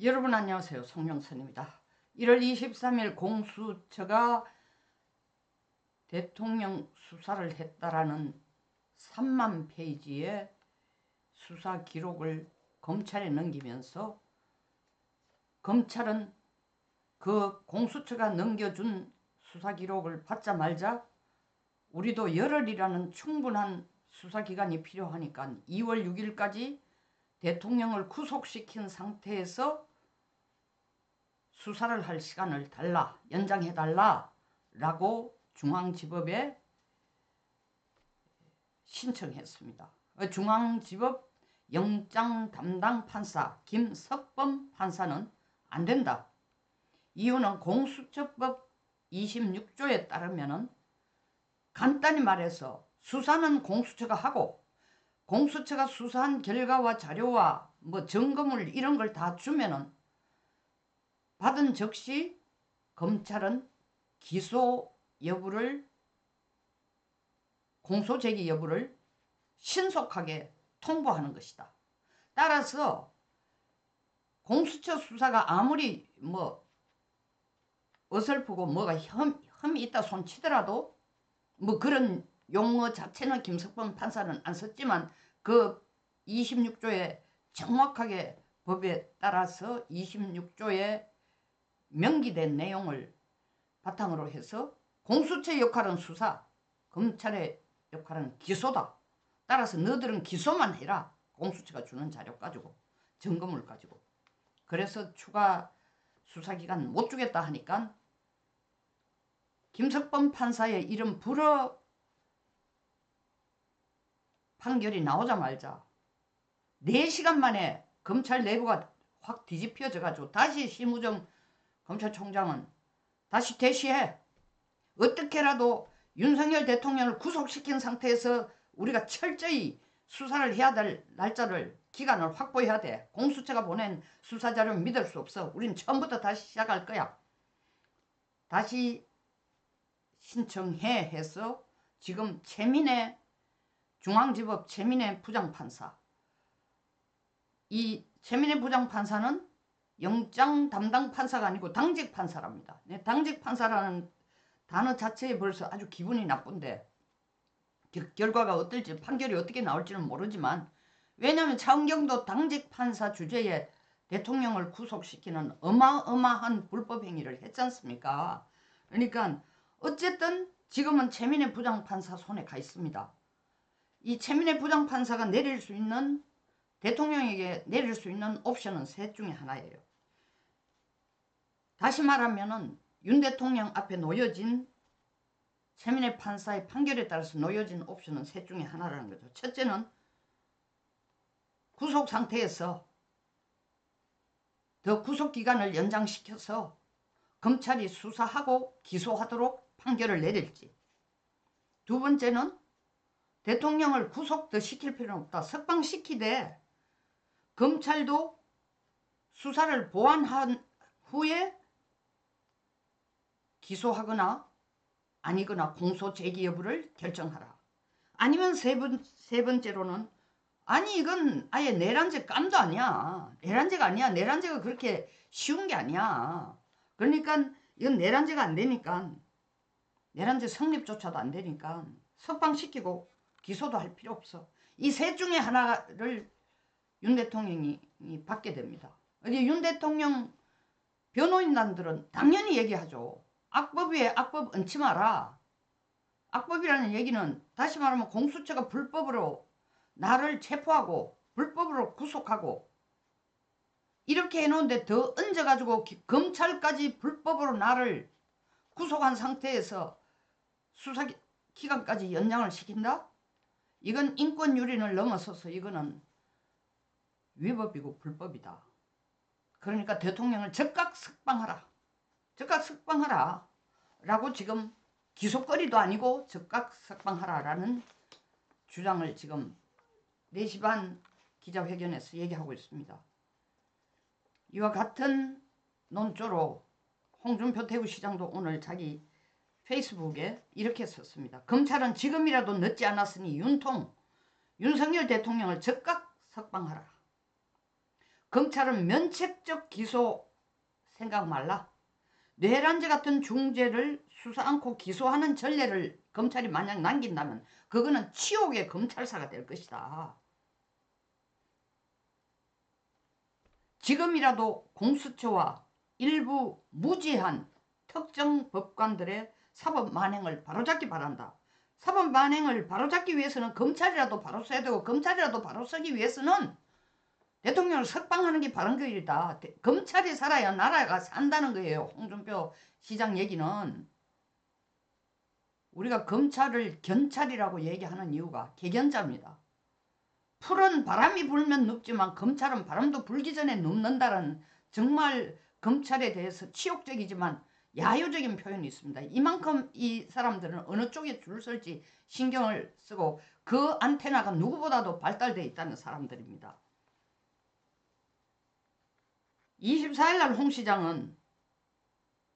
여러분 안녕하세요. 송영선입니다. 1월 23일 공수처가 대통령 수사를 했다라는 3만 페이지의 수사 기록을 검찰에 넘기면서 검찰은 그 공수처가 넘겨준 수사 기록을 받자마자 우리도 열흘이라는 충분한 수사기간이 필요하니까 2월 6일까지 대통령을 구속시킨 상태에서 수사를 할 시간을 달라, 연장해달라 라고 중앙지법에 신청했습니다. 중앙지법 영장 담당 판사 김석범 판사는 안 된다. 이유는 공수처법 26조에 따르면 간단히 말해서 수사는 공수처가 하고 공수처가 수사한 결과와 자료와 증거물 이런 걸 다 주면은 받은 즉시 검찰은 기소 여부를 공소 제기 여부를 신속하게 통보하는 것이다. 따라서 공수처 수사가 아무리 어설프고 뭐가 혐의 있다 손치더라도 그런 용어 자체는 김석범 판사는 안 썼지만 그 26조에 정확하게 법에 따라서 26조에 명기된 내용을 바탕으로 해서 공수처의 역할은 수사, 검찰의 역할은 기소다. 따라서 너들은 기소만 해라. 공수처가 주는 자료 가지고, 증거물 가지고. 그래서 추가 수사기간 못 주겠다 하니까 김석범 판사의 이름 불어 판결이 나오자마자 4시간 만에 검찰 내부가 확 뒤집혀져 가지고 다시 심우정 검찰총장은 다시 대시해. 어떻게라도 윤석열 대통령을 구속시킨 상태에서 우리가 철저히 수사를 해야 될 날짜를 기간을 확보해야 돼. 공수처가 보낸 수사자료는 믿을 수 없어. 우린 처음부터 다시 시작할 거야. 다시 신청해 해서 지금 최민혜 중앙지법 최민혜 부장판사, 이 최민혜 부장판사는 영장 담당 판사가 아니고 당직 판사랍니다. 당직 판사라는 단어 자체에 벌써 아주 기분이 나쁜데 결과가 어떨지 판결이 어떻게 나올지는 모르지만 왜냐하면 차은경도 당직 판사 주제에 대통령을 구속시키는 어마어마한 불법 행위를 했지 않습니까? 그러니까 어쨌든 지금은 최민혜 부장판사 손에 가 있습니다. 이 최민혜 부장판사가 내릴 수 있는 대통령에게 내릴 수 있는 옵션은 셋 중에 하나예요. 다시 말하면은 윤 대통령 앞에 놓여진 최민혜 판사의 판결에 따라서 놓여진 옵션은 셋 중에 하나라는 거죠. 첫째는 구속 상태에서 더 구속기간을 연장시켜서 검찰이 수사하고 기소하도록 판결을 내릴지, 두 번째는 대통령을 구속 더 시킬 필요는 없다. 석방시키되 검찰도 수사를 보완한 후에 기소하거나 아니거나 공소 제기 여부를 결정하라. 아니면 세 번째로는 아니 이건 아예 내란죄 깜도 아니야. 내란죄가 아니야. 내란죄가 그렇게 쉬운 게 아니야. 그러니까 이건 내란죄가 안 되니까, 내란죄 성립조차도 안 되니까 석방시키고 기소도 할 필요 없어. 이 셋 중에 하나를 윤 대통령이 받게 됩니다. 윤 대통령 변호인단들은 당연히 얘기하죠. 악법 위에 악법 얹지 마라. 악법이라는 얘기는 다시 말하면 공수처가 불법으로 나를 체포하고 불법으로 구속하고 이렇게 해놓은데 더 얹어가지고 검찰까지 불법으로 나를 구속한 상태에서 수사 기간까지 연장을 시킨다? 이건 인권 유린을 넘어서서 이거는 위법이고 불법이다. 그러니까 대통령을 즉각 석방하라. 즉각 석방하라 라고 지금 기소거리도 아니고 즉각 석방하라 라는 주장을 지금 4시 반 기자회견에서 얘기하고 있습니다. 이와 같은 논조로 홍준표 대구시장도 오늘 자기 페이스북에 이렇게 썼습니다. 검찰은 지금이라도 늦지 않았으니 윤석열 대통령을 즉각 석방하라. 검찰은 면책적 기소 생각 말라. 뇌란죄 같은 중죄를 수사 않고 기소하는 전례를 검찰이 만약 남긴다면 그거는 치욕의 검찰사가 될 것이다. 지금이라도 공수처와 일부 무지한 특정 법관들의 사법 만행을 바로잡기 바란다. 사법 만행을 바로잡기 위해서는 검찰이라도 바로 써야 되고 검찰이라도 바로 서기 위해서는 대통령을 석방하는 게 바른 길이다. 검찰이 살아야 나라가 산다는 거예요. 홍준표 시장 얘기는. 우리가 검찰을 견찰이라고 얘기하는 이유가 개견자입니다. 풀은 바람이 불면 눕지만 검찰은 바람도 불기 전에 눕는다는 정말 검찰에 대해서 치욕적이지만 야유적인 표현이 있습니다. 이만큼 이 사람들은 어느 쪽에 줄을 설지 신경을 쓰고 그 안테나가 누구보다도 발달되어 있다는 사람들입니다. 24일날 홍 시장은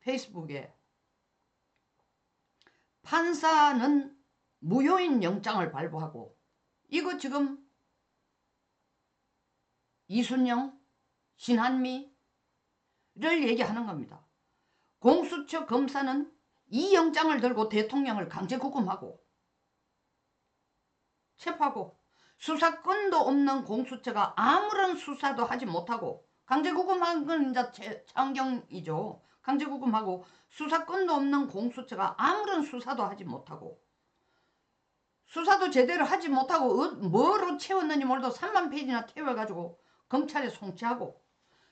페이스북에 판사는 무효인 영장을 발부하고 이거 지금 이순영, 신한미를 얘기하는 겁니다. 공수처 검사는 이 영장을 들고 대통령을 강제 구금하고 체포하고 수사권도 없는 공수처가 아무런 수사도 하지 못하고 강제 구금한 건 이제 차은경이죠. 강제 구금하고 수사권도 없는 공수처가 아무런 수사도 하지 못하고 수사도 제대로 하지 못하고 뭐로 채웠는지 몰라도 3만 페이지나 태워가지고 검찰에 송치하고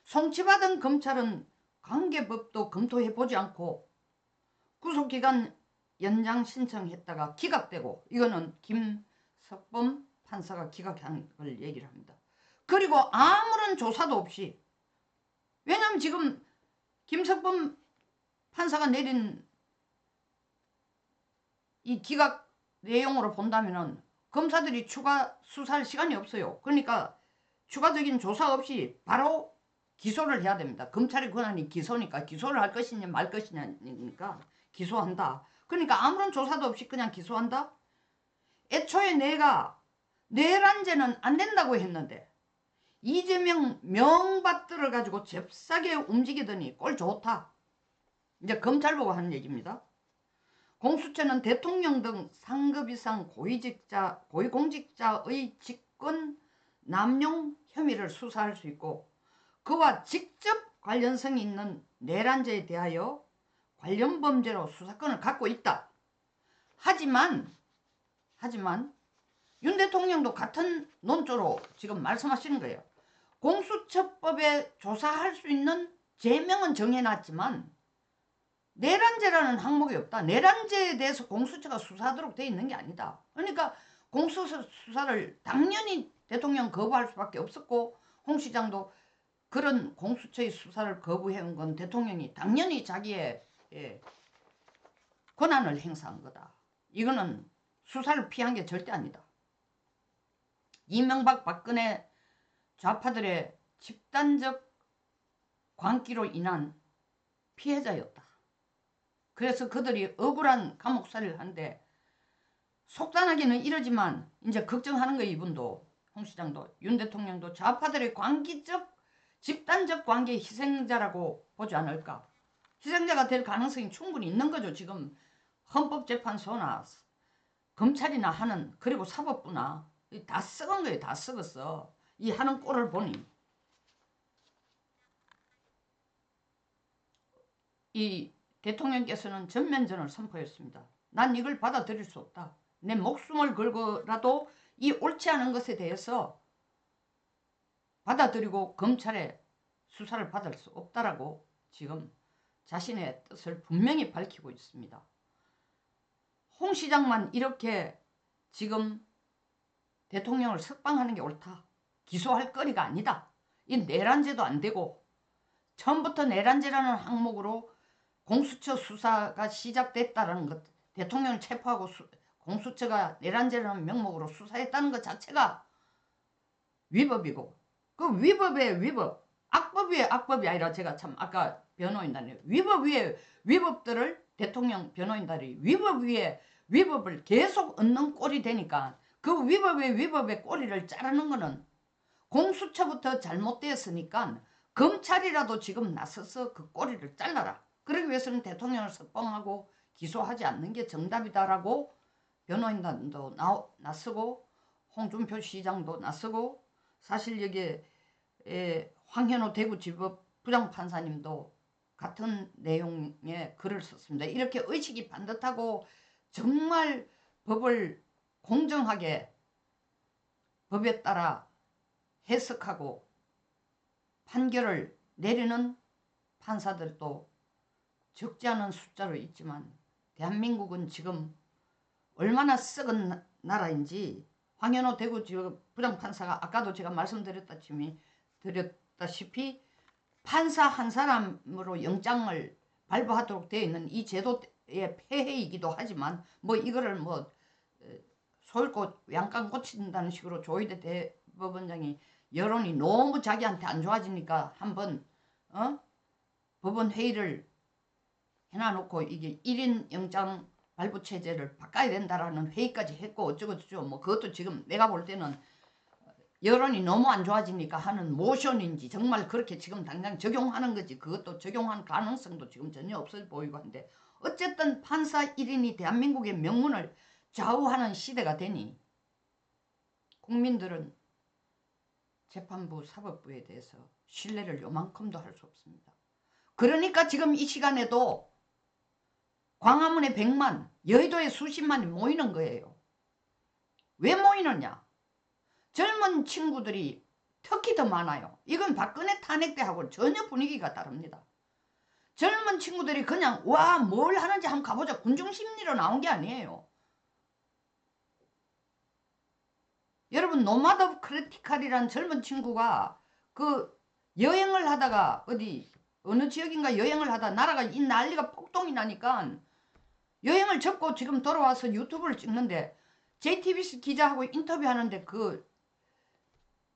송치받은 검찰은 관계법도 검토해보지 않고 구속기간 연장 신청했다가 기각되고 이거는 김석범 판사가 기각한 걸 얘기를 합니다. 그리고 아무런 조사도 없이 왜냐하면 지금 김석범 판사가 내린 이 기각 내용으로 본다면은 검사들이 추가 수사할 시간이 없어요. 그러니까 추가적인 조사 없이 바로 기소를 해야 됩니다. 검찰의 권한이 기소니까 기소를 할 것이냐 말 것이냐니까 기소한다. 그러니까 아무런 조사도 없이 그냥 기소한다. 애초에 내가 내란죄는 안 된다고 했는데 이재명 명받들어 가지고 잽싸게 움직이더니 꼴 좋다. 이제 검찰 보고 하는 얘기입니다. 공수처는 대통령 등 상급 이상 고위공직자의 직권 남용 혐의를 수사할 수 있고 그와 직접 관련성이 있는 내란죄에 대하여 관련 범죄로 수사권을 갖고 있다. 하지만 윤 대통령도 같은 논조로 지금 말씀하시는 거예요. 공수처법에 조사할 수 있는 죄명은 정해놨지만 내란죄라는 항목이 없다. 내란죄에 대해서 공수처가 수사하도록 되어 있는 게 아니다. 그러니까 공수처 수사를 당연히 대통령 거부할 수밖에 없었고 홍 시장도 그런 공수처의 수사를 거부해온 건 대통령이 당연히 자기의 권한을 행사한 거다. 이거는 수사를 피한 게 절대 아니다. 이명박 박근혜 좌파들의 집단적 광기로 인한 피해자였다. 그래서 그들이 억울한 감옥살이를 하는데 속단하기는 이러지만 이제 걱정하는 거예요. 이분도 홍 시장도 윤 대통령도 좌파들의 광기적 집단적 관계의 희생자라고 보지 않을까. 희생자가 될 가능성이 충분히 있는 거죠. 지금 헌법재판소나 검찰이나 하는 그리고 사법부나 다 썩은 거예요. 다 썩었어. 이 하는 꼴을 보니 이 대통령께서는 전면전을 선포했습니다. 난 이걸 받아들일 수 없다. 내 목숨을 걸고라도 이 옳지 않은 것에 대해서 받아들이고 검찰에 수사를 받을 수 없다라고 지금 자신의 뜻을 분명히 밝히고 있습니다. 홍 시장만 이렇게 지금 대통령을 석방하는 게 옳다. 기소할 거리가 아니다. 이 내란죄도 안 되고 처음부터 내란죄라는 항목으로 공수처 수사가 시작됐다는 것, 대통령을 체포하고 공수처가 내란죄라는 명목으로 수사했다는 것 자체가 위법이고 그 위법의 위법, 악법 위에 악법이 아니라 제가 참 아까 변호인단이 위법 위에 위법들을 대통령 변호인단이 위법 위에 위법을 계속 얻는 꼴이 되니까 그 위법의 꼬리를 자르는 거는 공수처부터 잘못되었으니까 검찰이라도 지금 나서서 그 꼬리를 잘라라. 그러기 위해서는 대통령을 석방하고 기소하지 않는 게 정답이다라고 변호인단도 나서고 홍준표 시장도 나서고 사실 여기에 황현호 대구지법 부장판사님도 같은 내용의 글을 썼습니다. 이렇게 의식이 반듯하고 정말 법을 공정하게 법에 따라 해석하고 판결을 내리는 판사들도 적지 않은 숫자로 있지만 대한민국은 지금 얼마나 썩은 나라인지 황현호 대구지법 부장판사가 아까도 제가 말씀드렸다시피 판사 한 사람으로 영장을 발부하도록 되어 있는 이 제도의 폐해이기도 하지만 뭐 이거를 뭐 소일꽃 양강 고친다는 식으로 조희대 대법원장이 여론이 너무 자기한테 안 좋아지니까 한번 법원 회의를 해놔놓고 이게 1인 영장 발부 체제를 바꿔야 된다라는 회의까지 했고 어쩌고저쩌고 뭐 그것도 지금 내가 볼 때는 여론이 너무 안 좋아지니까 하는 모션인지 정말 그렇게 지금 당장 적용하는 거지 그것도 적용할 가능성도 지금 전혀 없어 보이고 한데 어쨌든 판사 1인이 대한민국의 명문을 좌우하는 시대가 되니 국민들은 재판부 사법부에 대해서 신뢰를 요만큼도 할 수 없습니다. 그러니까 지금 이 시간에도 광화문에 100만, 여의도에 수십만이 모이는 거예요. 왜 모이느냐? 젊은 친구들이 특히 더 많아요. 이건 박근혜 탄핵 때하고 전혀 분위기가 다릅니다. 젊은 친구들이 그냥 와 뭘 하는지 한번 가보자 군중심리로 나온 게 아니에요. 여러분 노마드 크리티컬이라는 젊은 친구가 그 여행을 하다가 어느 지역인가 여행을 하다 나라가 이 난리가 폭동이 나니까 여행을 접고 지금 돌아와서 유튜브를 찍는데 JTBC 기자하고 인터뷰하는데 그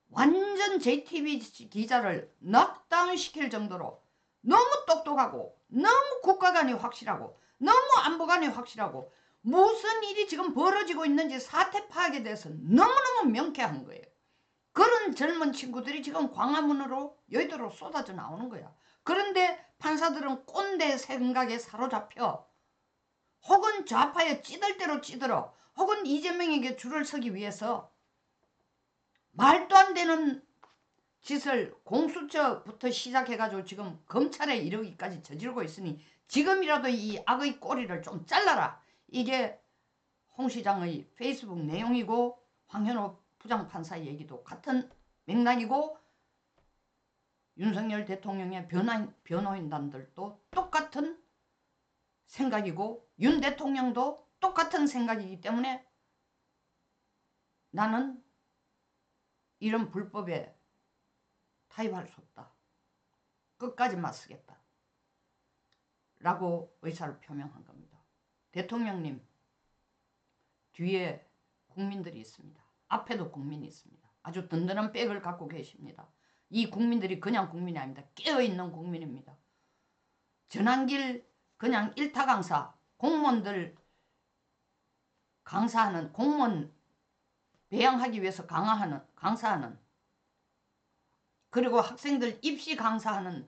완전 JTBC 기자를 넉다운 시킬 정도로 너무 똑똑하고 너무 국가관이 확실하고 너무 안보관이 확실하고 무슨 일이 지금 벌어지고 있는지 사태 파악에 대해서 너무너무 명쾌한 거예요. 그런 젊은 친구들이 지금 광화문으로 여의도로 쏟아져 나오는 거야. 그런데 판사들은 꼰대 생각에 사로잡혀 혹은 좌파에 찌들 대로 찌들어 혹은 이재명에게 줄을 서기 위해서 말도 안 되는 짓을 공수처부터 시작해가지고 지금 검찰에 이르기까지 저지르고 있으니 지금이라도 이 악의 꼬리를 좀 잘라라. 이게 홍 시장의 페이스북 내용이고 황현호 부장판사 얘기도 같은 맥락이고 윤석열 대통령의 변호인단들도 똑같은 생각이고 윤 대통령도 똑같은 생각이기 때문에 나는 이런 불법에 타입할 수 없다. 끝까지 맞서겠다. 라고 의사를 표명한 겁니다. 대통령님 뒤에 국민들이 있습니다. 앞에도 국민이 있습니다. 아주 든든한 백을 갖고 계십니다. 이 국민들이 그냥 국민이 아닙니다. 깨어있는 국민입니다. 전환길 그냥 일타 강사 공무원들 강사하는 공무원 배양하기 위해서 강사하는 그리고 학생들 입시 강사하는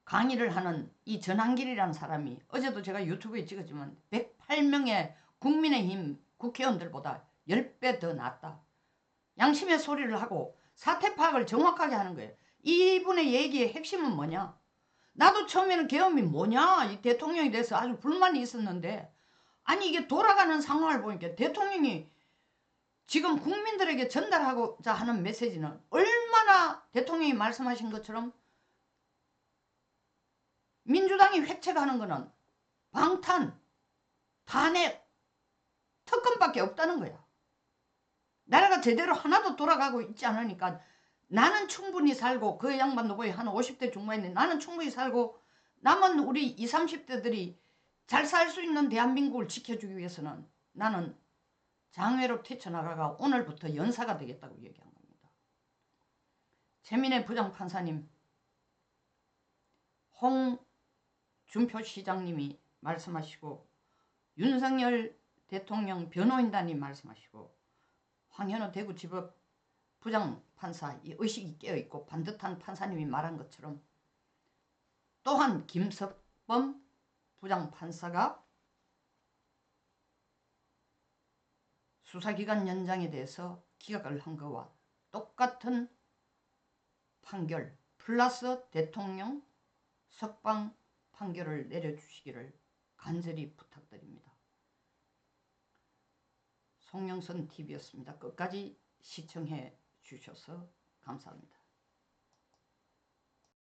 강의를 하는 이 전환길이라는 사람이 어제도 제가 유튜브에 찍었지만 108명의 국민의힘 국회의원들보다 10배 더 낫다. 양심의 소리를 하고 사태 파악을 정확하게 하는 거예요. 이분의 얘기의 핵심은 뭐냐? 나도 처음에는 계엄이 뭐냐? 이 대통령에 대해서 아주 불만이 있었는데 아니 이게 돌아가는 상황을 보니까 대통령이 지금 국민들에게 전달하고자 하는 메시지는 얼마나 대통령이 말씀하신 것처럼 민주당이 획책하는 거는 방탄, 탄핵, 특검밖에 없다는 거야. 나라가 제대로 하나도 돌아가고 있지 않으니까 나는 충분히 살고 그 양반도 거의 한 50대 중반인데 나는 충분히 살고 남은 우리 20, 30대들이 잘 살 수 있는 대한민국을 지켜주기 위해서는 나는 장외로 뛰쳐나가가 오늘부터 연사가 되겠다고 얘기한 겁니다. 최민혜 부장판사님, 홍준표 시장님이 말씀하시고 윤석열 대통령 변호인단이 말씀하시고 황현호 대구지법 부장판사 이 의식이 깨어있고 반듯한 판사님이 말한 것처럼 또한 김석범 부장판사가 수사기간 연장에 대해서 기각을 한 것과 똑같은 판결 플러스 대통령 석방 판결을 내려주시기를 간절히 부탁드립니다. 송영선 TV였습니다. 끝까지 시청해 주셔서 감사합니다.